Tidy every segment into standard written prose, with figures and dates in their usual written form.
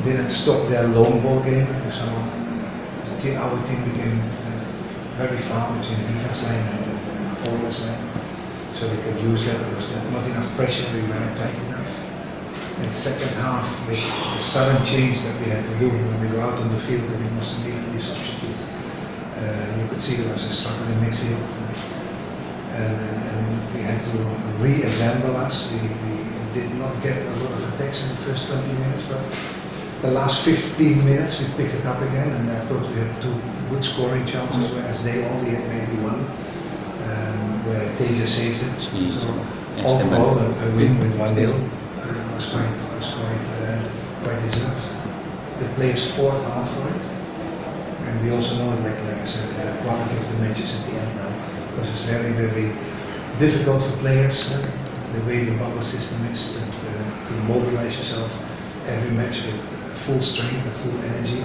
didn't stop their long ball game. So our team became very far between defense line and forward line. So they could use that. There was not enough pressure. We weren't tight enough. In the second half, with the sudden change that we had to do when we were out on the field, we must immediately substitute. You could see there was a struggle in midfield, and we had to reassemble us. We did not get a lot of attacks in the first 20 minutes, but the last 15 minutes we picked it up again, and I thought we had two good scoring chances, whereas they only had maybe one, where Teja saved it. So overall, a win with 1-0 was quite deserved. The players fought hard for it, and we also know, like I said, the quality of the matches at the end now, because it's very, very difficult for players, the way the bubble system is, to mobilize yourself every match with full strength and full energy.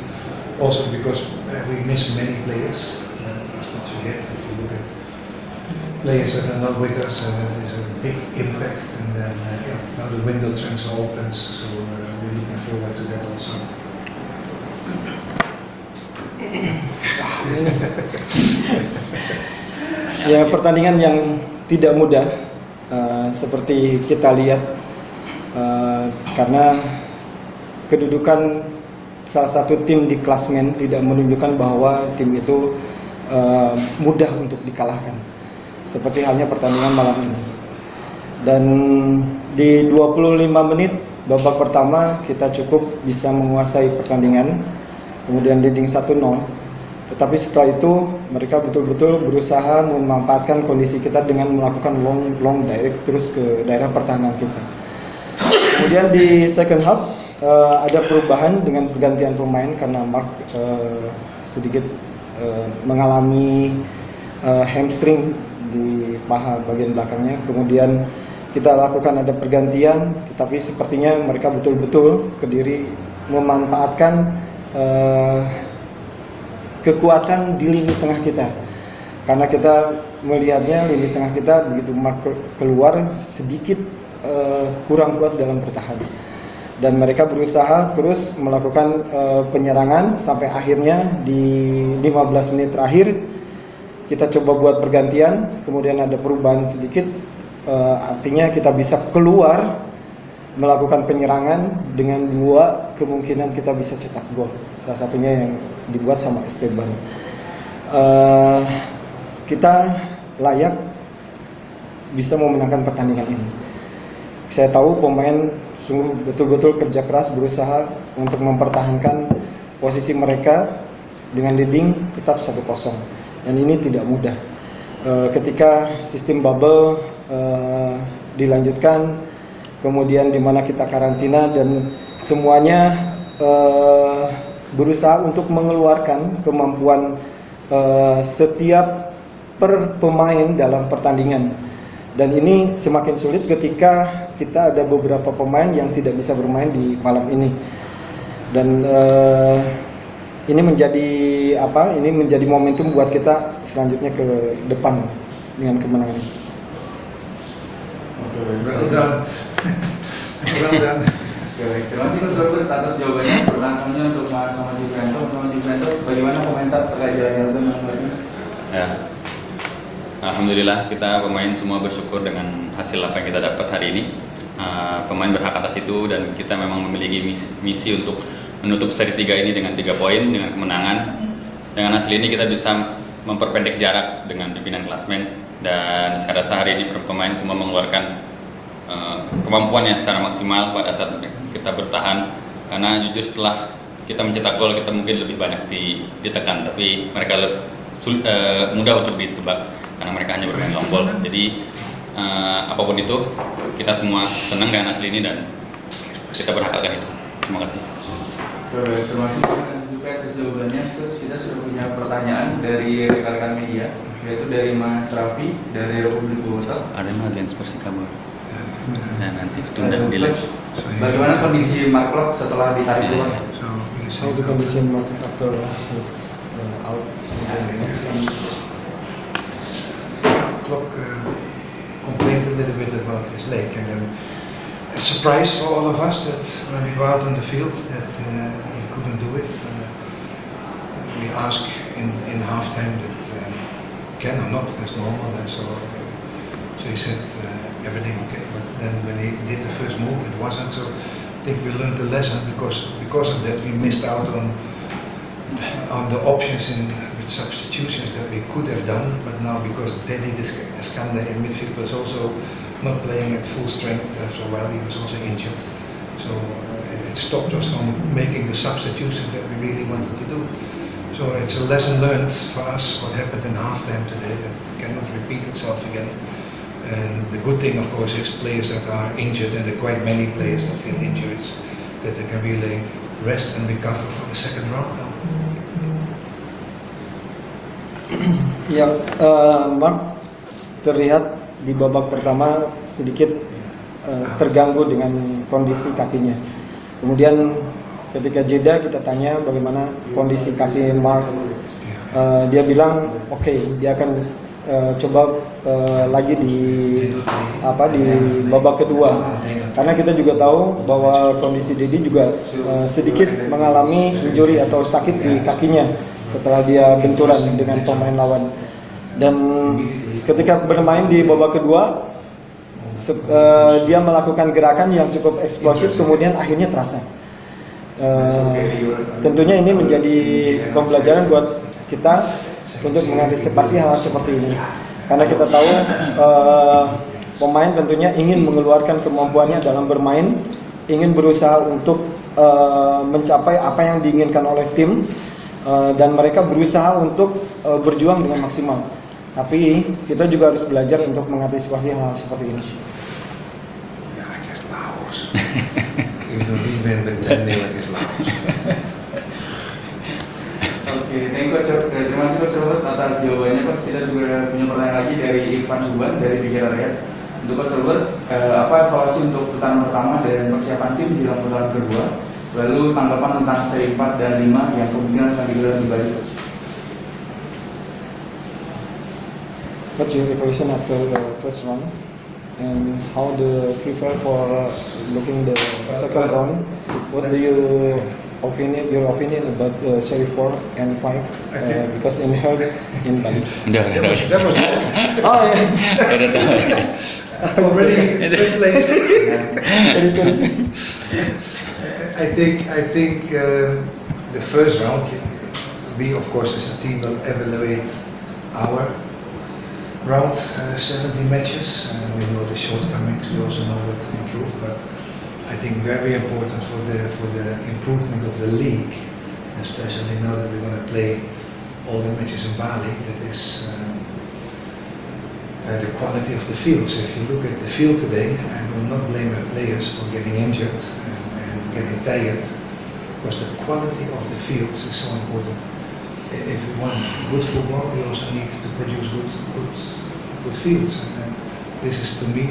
Also because we miss many players. Let's not forget, if you look at players that are not with us, that is a big impact. And then now the window transfer opens, so we're looking forward to that also. Ya, pertandingan yang tidak mudah, seperti kita lihat, karena kedudukan salah satu tim di klasmen tidak menunjukkan bahwa tim itu mudah untuk dikalahkan, seperti halnya pertandingan malam ini. Dan di 25 menit babak pertama kita cukup bisa menguasai pertandingan, kemudian leading 1-0. Tetapi setelah itu mereka betul-betul berusaha memanfaatkan kondisi kita dengan melakukan long direct terus ke daerah pertahanan kita. Kemudian di second half ada perubahan dengan pergantian pemain karena Mark sedikit mengalami hamstring di paha bagian belakangnya. Kemudian kita lakukan ada pergantian, tetapi sepertinya mereka betul-betul Kediri memanfaatkan kekuatan di lini tengah kita, karena kita melihatnya lini tengah kita begitu Mark keluar sedikit kurang kuat dalam bertahan, dan mereka berusaha terus melakukan penyerangan sampai akhirnya di 15 menit terakhir kita coba buat pergantian, kemudian ada perubahan sedikit, artinya kita bisa keluar melakukan penyerangan dengan dua kemungkinan kita bisa cetak gol. Salah satunya yang dibuat sama Esteban. Kita layak bisa memenangkan pertandingan ini. Saya tahu pemain sungguh betul-betul kerja keras berusaha untuk mempertahankan posisi mereka dengan leading tetap 1-0. Dan ini tidak mudah. Ketika sistem bubble dilanjutkan, kemudian di mana kita karantina dan semuanya berusaha untuk mengeluarkan kemampuan setiap per pemain dalam pertandingan, dan ini semakin sulit ketika kita ada beberapa pemain yang tidak bisa bermain di malam ini, dan ini menjadi Ini menjadi momentum buat kita selanjutnya ke depan dengan kemenangan ini. Well done. Well done. Terima kasih Coach atas jawabannya. Langsungnya untuk Mas sama Juvento, bagaimana komentar terkait jalannya kemarin? Ya, alhamdulillah kita pemain semua bersyukur dengan hasil apa yang kita dapat hari ini. Pemain berhak atas itu, dan kita memang memiliki misi untuk menutup seri 3 ini dengan 3 poin, dengan kemenangan. Dengan hasil ini kita bisa memperpendek jarak dengan pimpinan klasmen, dan saya rasa hari ini pemain semua mengeluarkan kemampuannya secara maksimal pada saat kita bertahan, karena jujur setelah kita mencetak gol kita mungkin lebih banyak ditekan, tapi mereka mudah untuk ditebak karena mereka hanya bermain long ball. Jadi apapun itu kita semua senang dengan hasil ini dan kita berhak akan itu. Terima kasih. Terima kasih juga atas jawabannya. Terus kita sudah punya pertanyaan dari rekan-rekan media, yaitu dari Mas Raffi dari Republik Bogotan. Ada yang seperti kabar. Nah, nanti tunda delay. Bagaimana kondisi Mark Klok setelah ditarik keluar? How the condition Mark after his out in the next game? Klok complained a little bit about his leg, and then a surprise for all of us that when we go out on the field that he couldn't do it. We asked in halftime that can or not as normal, and so he said everything okay. But then when he did the first move, it wasn't. So I think we learned the lesson because of that we missed out on the options with substitutions that we could have done. But now because Dedi Eskanda in midfield was also not playing at full strength after a while, he was also injured. So it stopped us from making the substitutions that we really wanted to do. So it's a lesson learned for us what happened in halftime today, that it cannot repeat itself again. And the good thing, of course, is players that are injured, and there are quite many players that feel injuries, that they can really rest and recover for the second round now. Ya, Mark terlihat di babak pertama sedikit terganggu dengan kondisi kakinya. Kemudian ketika jeda kita tanya bagaimana kondisi kaki Mark, dia bilang oke, dia akan coba lagi di babak kedua, karena kita juga tahu bahwa kondisi Dedi juga sedikit mengalami injury atau sakit di kakinya setelah dia benturan dengan pemain lawan. Dan ketika bermain di babak kedua dia melakukan gerakan yang cukup eksplosif, kemudian akhirnya terasa. Tentunya ini menjadi pembelajaran buat kita untuk mengantisipasi hal seperti ini, karena kita tahu pemain tentunya ingin mengeluarkan kemampuannya dalam bermain, ingin berusaha untuk mencapai apa yang diinginkan oleh tim, dan mereka berusaha untuk berjuang dengan maksimal. Tapi kita juga harus belajar untuk mengantisipasi hal seperti ini. Yeah, I guess Laos. Even we win the 10-0 against Laos. Oke, thank you Coach. Terima kasih Coach Robert atas jawabannya. Coach, kita juga punya pertanyaan lagi dari Irfan Suban dari Pikiran Rakyat. Untuk Coach Robert, apa evaluasi untuk putaran pertama dan persiapan tim di dalam putaran kedua? Lalu tanggapan tentang seri 4 dan 5 yang kemungkinan akan digelar di Bali. What's your evaluation after the first round, and how the prepare for looking the second round? What do you your opinion about the Serie 4 and 5? Because in held in Bali. That was Oh yeah. already translated. I think the first round, we of course as a team will evaluate our round 70 matches. We know the shortcomings. We also know what to improve. But I think very important for the improvement of the league, especially now that we're going to play all the matches in Bali, that is the quality of the field. So if you look at the field today, I will not blame the players for getting injured and getting tired, because the quality of the fields is so important. If we want good football, we also need to produce good fields. And this is to me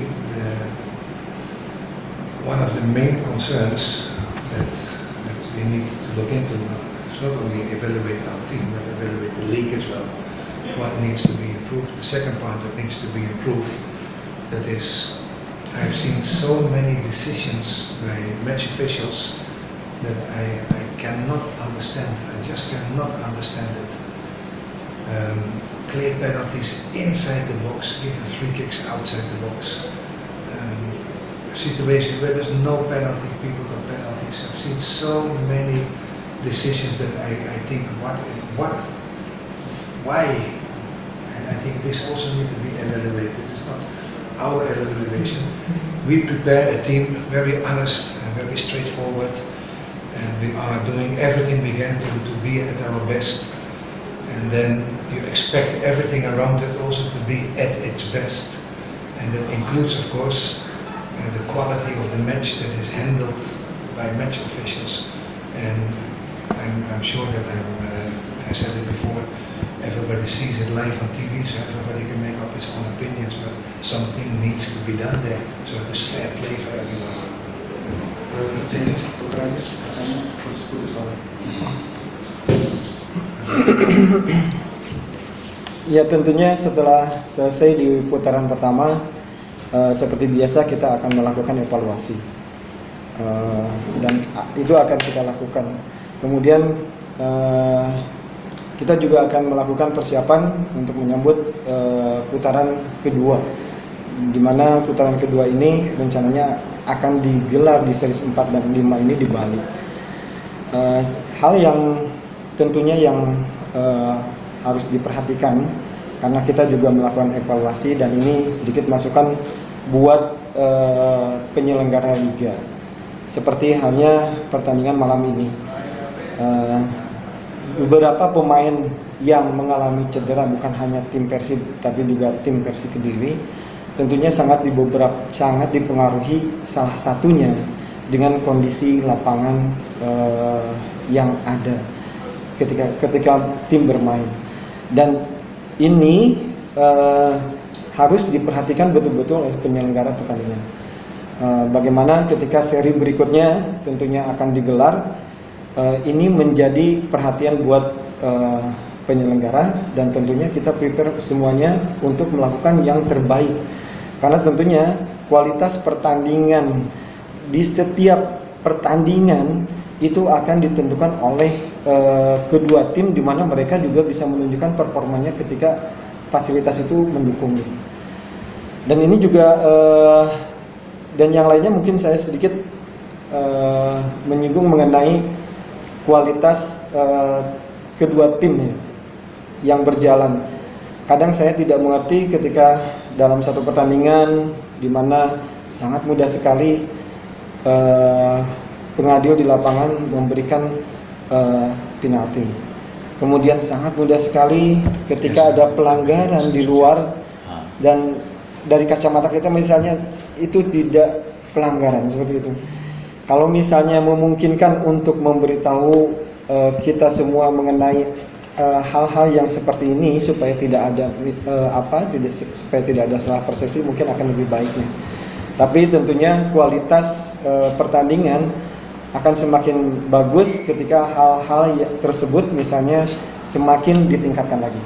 one of the main concerns that we need to look into. It's not only evaluate our team, but evaluate the league as well. What needs to be improved. The second part that needs to be improved, that is, I've seen so many decisions by match officials that I cannot understand. I just cannot understand it. Clear penalties inside the box, even free kicks outside the box. Situations where there's no penalty, people got penalties. I've seen so many decisions that I think, why? And I think this also needs to be evaluated. It's not our evaluation. We prepare a team very honest and very straightforward, and we are doing everything we can to be at our best. And then you expect everything around it also to be at its best, and that includes, of course, the quality of the match that is handled by match officials. And I'm sure that I said it before, everybody sees it live on TV, so everybody can make up his own opinions, but something needs to be done there, so it is fair play for everyone. Ya, tentunya setelah selesai di putaran pertama, seperti biasa kita akan melakukan evaluasi. dan itu akan kita lakukan. Kemudian kita juga akan melakukan persiapan untuk menyambut putaran kedua, di mana putaran kedua ini rencananya akan digelar di series 4 dan 5 ini di Bali. Hal yang tentunya yang harus diperhatikan, karena kita juga melakukan evaluasi dan ini sedikit masukan buat penyelenggara liga. Seperti halnya pertandingan malam ini, beberapa pemain yang mengalami cedera, bukan hanya tim Persib tapi juga tim Persik Kediri, tentunya sangat dipengaruhi salah satunya dengan kondisi lapangan yang ada ketika tim bermain, dan ini harus diperhatikan betul-betul oleh penyelenggara pertandingan. Bagaimana ketika seri berikutnya tentunya akan digelar, ini menjadi perhatian buat penyelenggara, dan tentunya kita prepare semuanya untuk melakukan yang terbaik, karena tentunya kualitas pertandingan di setiap pertandingan itu akan ditentukan oleh kedua tim, di mana mereka juga bisa menunjukkan performanya ketika fasilitas itu mendukungnya. Dan ini juga dan yang lainnya mungkin saya sedikit menyinggung mengenai kualitas kedua tim yang berjalan. Kadang saya tidak mengerti ketika dalam satu pertandingan di mana sangat mudah sekali pengadil di lapangan memberikan penalti. Kemudian sangat mudah sekali ketika ada pelanggaran di luar, dan dari kacamata kita misalnya itu tidak pelanggaran seperti itu. Kalau misalnya memungkinkan untuk memberitahu kita semua mengenai hal-hal yang seperti ini supaya tidak ada supaya tidak ada salah persepsi, mungkin akan lebih baiknya. Tapi tentunya kualitas pertandingan akan semakin bagus ketika hal-hal tersebut misalnya semakin ditingkatkan lagi.